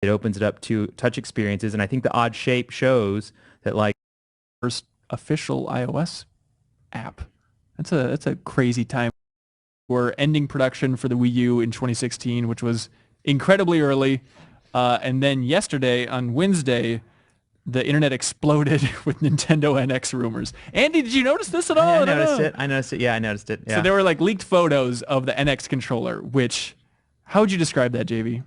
it opens it up to touch experiences. And I think the odd shape shows that like First official iOS app. That's a crazy time. We're ending production for the Wii U in 2016, which was incredibly early. And then yesterday, on Wednesday, the internet exploded with Nintendo NX rumors. Andy, did you notice this at all? I I don't noticed know. it. I noticed it. Yeah, I noticed it. Yeah. So there were like leaked photos of the NX controller, which, how would you describe that, JV?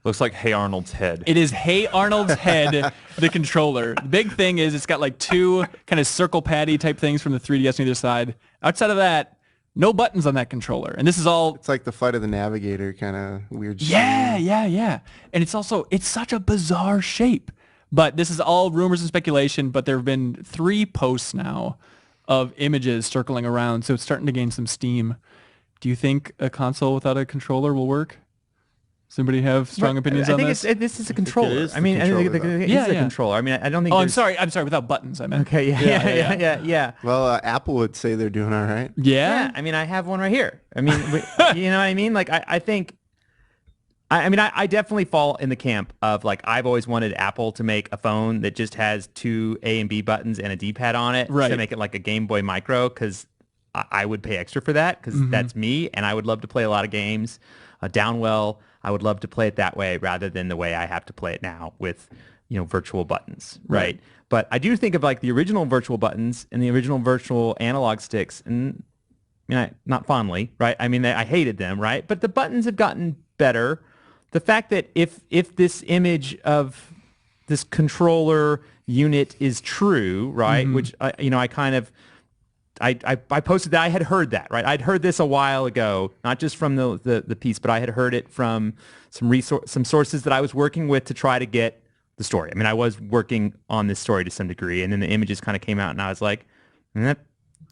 Looks like Hey Arnold's head. It is Hey Arnold's head, the controller. The big thing is it's got like two kind of circle patty type things from the 3DS on either side. Outside of that, no buttons on that controller. And this is all... It's like the Flight of the Navigator kind of weird shape. Yeah. And it's such a bizarre shape. But this is all rumors and speculation, but there have been 3 posts now of images circling around, so it's starting to gain some steam. Do you think a console without a controller will work? Does anybody have strong opinions on this? This is a controller. is the I mean, controller, it is a controller. I mean, I don't think. Oh, there's... I'm sorry, without buttons, I meant. Okay, yeah. Well, Apple would say they're doing all right. Yeah? I mean, I have one right here. I mean, you know what I mean? Like, I think. I definitely fall in the camp of like I've always wanted Apple to make a phone that just has 2 A and B buttons and a D-pad on it Right. to make it like a Game Boy Micro, because I would pay extra for that because that's me, and I would love to play a lot of games. Downwell, I would love to play it that way rather than the way I have to play it now with, virtual buttons, right? But I do think of like the original virtual buttons and the original virtual analog sticks, and not fondly, right? I mean, I hated them, right? But the buttons have gotten better. The fact that if this image of this controller unit is true, right? Which I kind of I posted that I had heard that, right? I'd heard this a while ago, not just from the piece, but I had heard it from some sources that I was working with to try to get the story. I mean, I was working on this story to some degree, and then the images kind of came out, and I was like,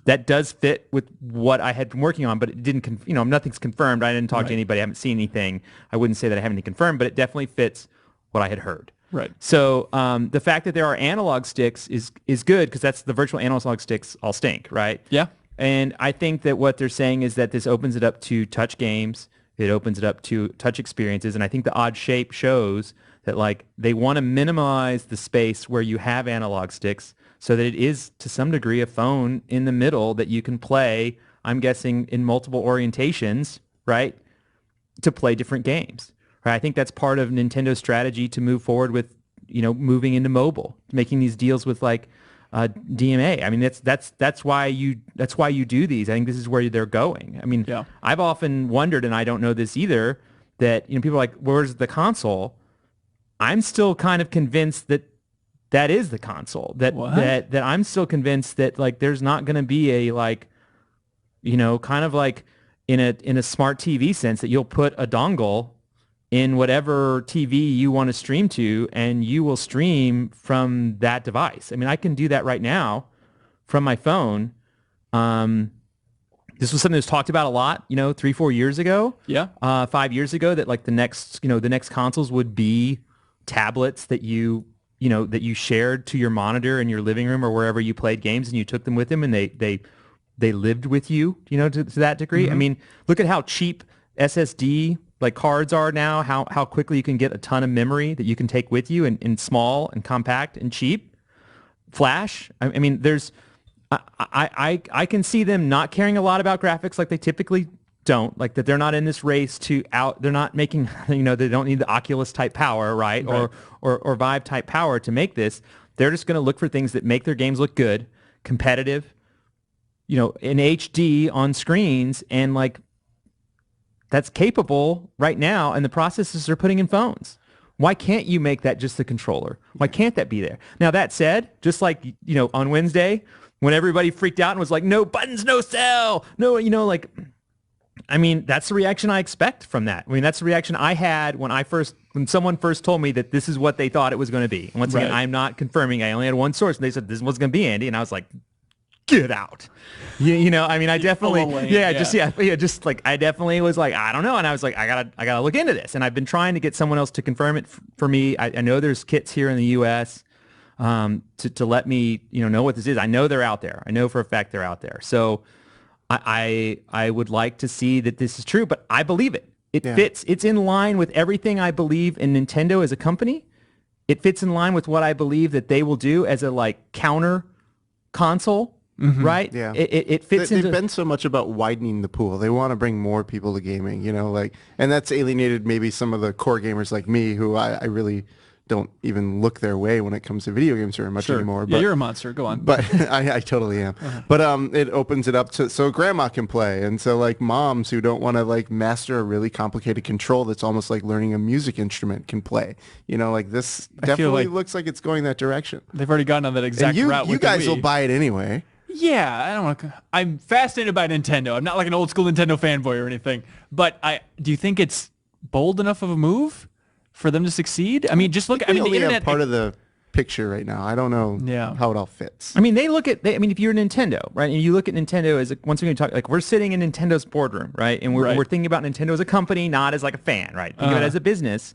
that does fit with what I had been working on, but it didn't, nothing's confirmed. I didn't talk to anybody. I haven't seen anything. I wouldn't say that I have anything confirmed, but it definitely fits what I had heard. Right. So the fact that there are analog sticks is good, because that's the virtual analog sticks all stink, right? Yeah. And I think that what they're saying is that this opens it up to touch games. It opens it up to touch experiences. And I think the odd shape shows that like they want to minimize the space where you have analog sticks so that it is to some degree a phone in the middle that you can play, I'm guessing, in multiple orientations, right, to play different games. Right? I think that's part of Nintendo's strategy to move forward with, moving into mobile, making these deals with like DMA. I mean, that's why you do these. I think this is where they're going. I mean, Yeah. I've often wondered, and I don't know this either, that people are like, where's the console? I'm still kind of convinced that is the console. That I'm still convinced that like there's not going to be a like, kind of like in a smart TV sense that you'll put a dongle in whatever TV you want to stream to, and you will stream from that device. I mean, I can do that right now from my phone. This was something that was talked about a lot, 3-4 years ago. Yeah. 5 years ago, that like the next consoles would be tablets that you shared to your monitor in your living room or wherever you played games, and you took them with them, and they lived with you, to that degree. I mean, look at how cheap SSD like cards are now, how quickly you can get a ton of memory that you can take with you in small and compact and cheap. Flash, I mean, I can see them not caring a lot about graphics like they typically don't, like that they're not in this race they're not making, they don't need the Oculus type power, right? Or Vive type power to make this. They're just going to look for things that make their games look good, competitive, in HD on screens, and like that's capable right now, and the processors are putting in phones. Why can't you make that just the controller? Why can't that be there? Now, that said, just like, on Wednesday, when everybody freaked out and was like, no buttons, no cell, no, I mean, that's the reaction I expect from that. I mean, that's the reaction I had when someone first told me that this is what they thought it was going to be. And once again, I'm not confirming. I only had one source, and they said this was going to be Andy, and I was like, get out. I mean, I definitely, I definitely was like, I don't know. And I was like, I gotta look into this. And I've been trying to get someone else to confirm it for me. I know there's kits here in the US to let me, know what this is. I know they're out there. I know for a fact they're out there. So I would like to see that this is true, but I believe it. It Yeah. fits. It's in line with everything I believe in Nintendo as a company. It fits in line with what I believe that they will do as a like counter console, right? Yeah. It fits They've into. been so much about widening the pool. They want to bring more people to gaming, like, and that's alienated maybe some of the core gamers like me, who I really don't even look their way when it comes to video games very much anymore. Yeah, you're a monster. Go on. But I totally am. But it opens it up to so grandma can play, and so like moms who don't want to like master a really complicated control that's almost like learning a music instrument can play. Like this definitely like- looks like it's going that direction. They've already gone on that exact And route you with the guys Wii. will buy it anyway. Yeah, I don't want to. I'm fascinated by Nintendo. I'm not like an old school Nintendo fanboy or anything. But do you think it's bold enough of a move for them to succeed? I mean, just look. I We mean, the only have internet. part of the picture right now. I don't know Yeah. how it all fits. I mean, I mean, if you're Nintendo, right, and you look at Nintendo as once we're going to talk, like we're sitting in Nintendo's boardroom, right, and we're Right. we're thinking about Nintendo as a company, not as like a fan, right? Think of it as a business.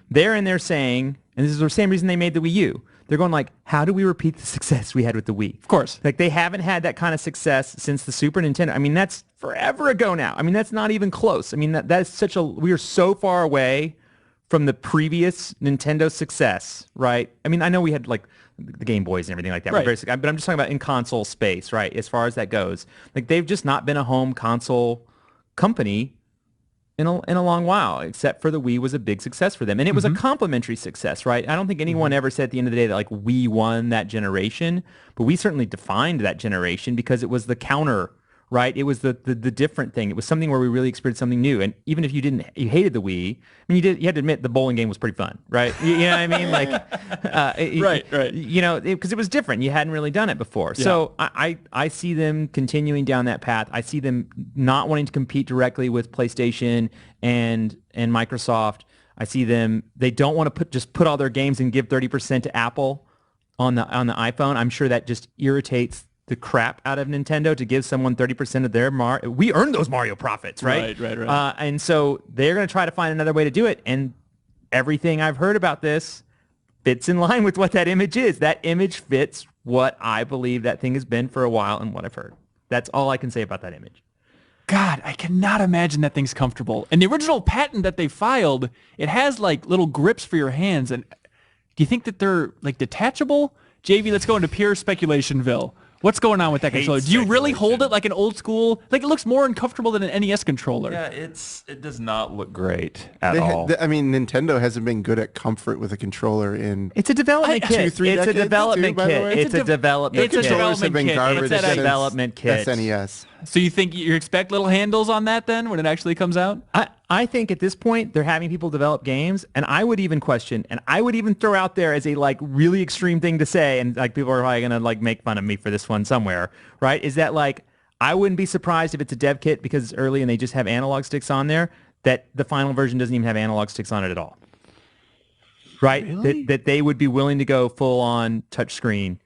They're in there saying, and this is the same reason they made the Wii U. They're going like, how do we repeat the success we had with the Wii? Of course. Like they haven't had that kind of success since the Super Nintendo. I mean, that's forever ago now. I mean, that's not even close. I mean, that is we are so far away from the previous Nintendo success, right? I mean, I know we had like the Game Boys and everything like that. Right. But I'm just talking about in console space, right? As far as that goes, like they've just not been a home console company in a long while, except for the Wii was a big success for them. And it was a complimentary success, right? I don't think anyone ever said at the end of the day that like we won that generation, but we certainly defined that generation because it was the counter, right? It was the different thing. It was something where we really experienced something new. And even if you hated the Wii, I mean, you had to admit the bowling game was pretty fun, right? You know what I mean? Like, Right. Because it was different. You hadn't really done it before. So I see them continuing down that path. I see them not wanting to compete directly with PlayStation and Microsoft. I see them. They don't want to put all their games and give 30% to Apple on the iPhone. I'm sure that just irritates the crap out of Nintendo to give someone 30% of their we earned those Mario profits, right? Right. And so they're going to try to find another way to do it. And everything I've heard about this fits in line with what that image is. That image fits what I believe that thing has been for a while and what I've heard. That's all I can say about that image. God, I cannot imagine that thing's comfortable. And the original patent that they filed, it has like little grips for your hands. And do you think that they're like detachable? JV, let's go into pure speculationville. What's going on with that controller? Do you really hold it like an old school? Like it looks more uncomfortable than an NES controller. Yeah, it does not look great at They all. I mean, Nintendo hasn't been good at comfort with a controller in. It's a development kit. 2-3 It's a decades, development too, by the kit. way. It's a development It's a kit. Controllers have been development kit. garbage It's a since development kit. SNES. So you think you expect little handles on that then when it actually comes out? I think at this point they're having people develop games, and I would even question, and I would even throw out there as a like really extreme thing to say, and like people are probably gonna like make fun of me for this one somewhere, right? Is that like I wouldn't be surprised if it's a dev kit because it's early and they just have analog sticks on there, that the final version doesn't even have analog sticks on it at all, right? Really? That they would be willing to go full on touchscreen.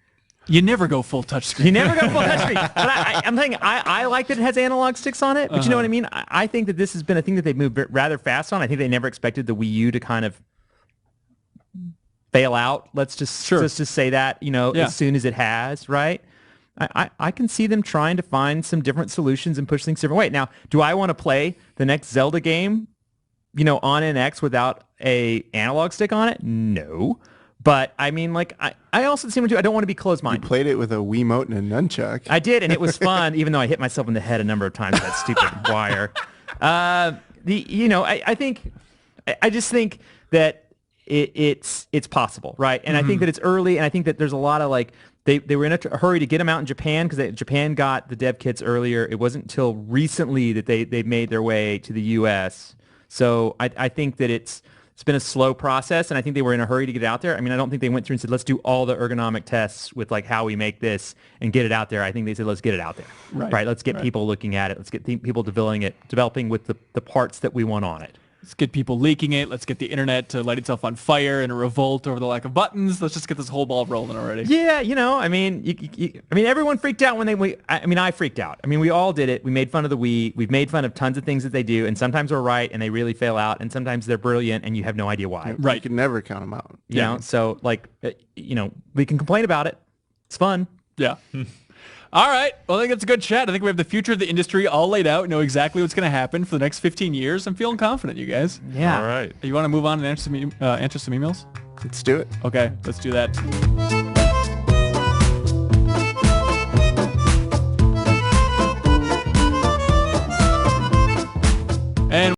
You never go full touchscreen. You never go full touchscreen. But I'm thinking, I like that it has analog sticks on it. But you know what I mean? I think that this has been a thing that they've moved rather fast on. I think they never expected the Wii U to kind of fail out. Let's just say that, as soon as it has, right? I can see them trying to find some different solutions and push things a different way. Now, do I want to play the next Zelda game, on NX without a analog stick on it? No. But I mean, like, I also seem to, I don't want to be closed-minded. You played it with a Wiimote and a nunchuck. I did, and it was fun, even though I hit myself in the head a number of times with that stupid wire. I just think that it's possible, right? And I think that it's early, and I think that there's a lot of like, they were in a hurry to get them out in Japan because Japan got the dev kits earlier. It wasn't until recently that they made their way to the U.S. So I think that it's been a slow process, and I think they were in a hurry to get it out there. I mean, I don't think they went through and said, let's do all the ergonomic tests with like how we make this and get it out there. I think they said, let's get it out there. Right? Let's get people looking at it. Let's get people developing with the parts that we want on it. Let's get people leaking it. Let's get the internet to light itself on fire in a revolt over the lack of buttons. Let's just get this whole ball rolling already. Yeah, I mean, everyone freaked out when I freaked out. I mean, we all did it. We made fun of the Wii. We've made fun of tons of things that they do, and sometimes we're right and they really fail out, and sometimes they're brilliant and you have no idea why. Right. You can never count them out. You know, so like, we can complain about it. It's fun. Yeah. All right. Well, I think that's a good chat. I think we have the future of the industry all laid out. Know exactly what's going to happen for the next 15 years. I'm feeling confident, you guys. Yeah. All right. You want to move on and answer some emails? Let's do it. Okay, let's do that.